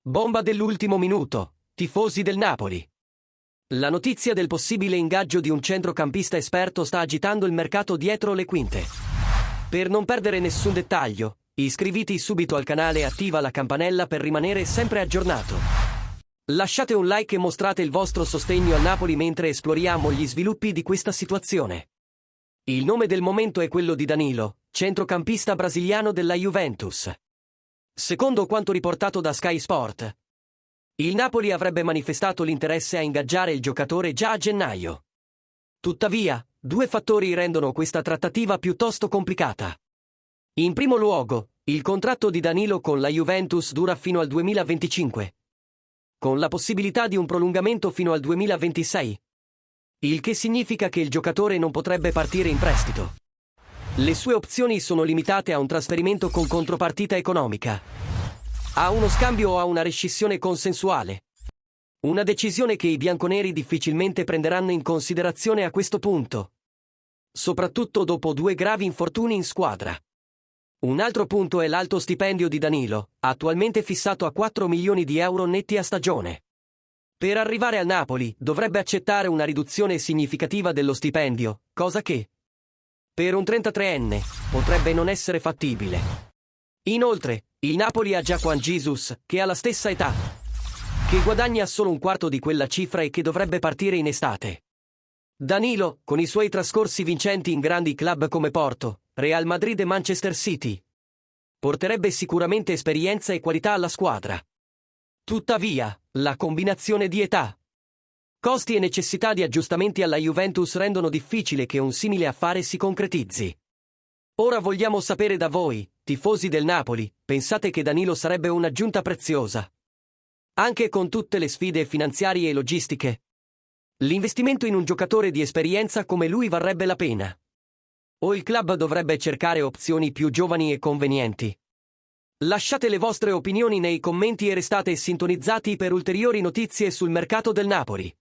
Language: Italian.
Bomba dell'ultimo minuto, tifosi del Napoli. La notizia del possibile ingaggio di un centrocampista esperto sta agitando il mercato dietro le quinte. Per non perdere nessun dettaglio, iscriviti subito al canale e attiva la campanella per rimanere sempre aggiornato. Lasciate un like e mostrate il vostro sostegno al Napoli mentre esploriamo gli sviluppi di questa situazione. Il nome del momento è quello di Danilo, centrocampista brasiliano della Juventus. Secondo quanto riportato da Sky Sport, il Napoli avrebbe manifestato l'interesse a ingaggiare il giocatore già a gennaio. Tuttavia, due fattori rendono questa trattativa piuttosto complicata. In primo luogo, il contratto di Danilo con la Juventus dura fino al 2025, con la possibilità di un prolungamento fino al 2026, il che significa che il giocatore non potrebbe partire in prestito. Le sue opzioni sono limitate a un trasferimento con contropartita economica, a uno scambio o a una rescissione consensuale. Una decisione che i bianconeri difficilmente prenderanno in considerazione a questo punto, soprattutto dopo due gravi infortuni in squadra. Un altro punto è l'alto stipendio di Danilo, attualmente fissato a 4 milioni di euro netti a stagione. Per arrivare al Napoli dovrebbe accettare una riduzione significativa dello stipendio, cosa che, per un 33enne, potrebbe non essere fattibile. Inoltre, il Napoli ha già Juan Jesus, che ha la stessa età, che guadagna solo un quarto di quella cifra e che dovrebbe partire in estate. Danilo, con i suoi trascorsi vincenti in grandi club come Porto, Real Madrid e Manchester City, porterebbe sicuramente esperienza e qualità alla squadra. Tuttavia, la combinazione di età, costi e necessità di aggiustamenti alla Juventus rendono difficile che un simile affare si concretizzi. Ora vogliamo sapere da voi, tifosi del Napoli, pensate che Danilo sarebbe un'aggiunta preziosa? Anche con tutte le sfide finanziarie e logistiche, l'investimento in un giocatore di esperienza come lui varrebbe la pena? O il club dovrebbe cercare opzioni più giovani e convenienti? Lasciate le vostre opinioni nei commenti e restate sintonizzati per ulteriori notizie sul mercato del Napoli.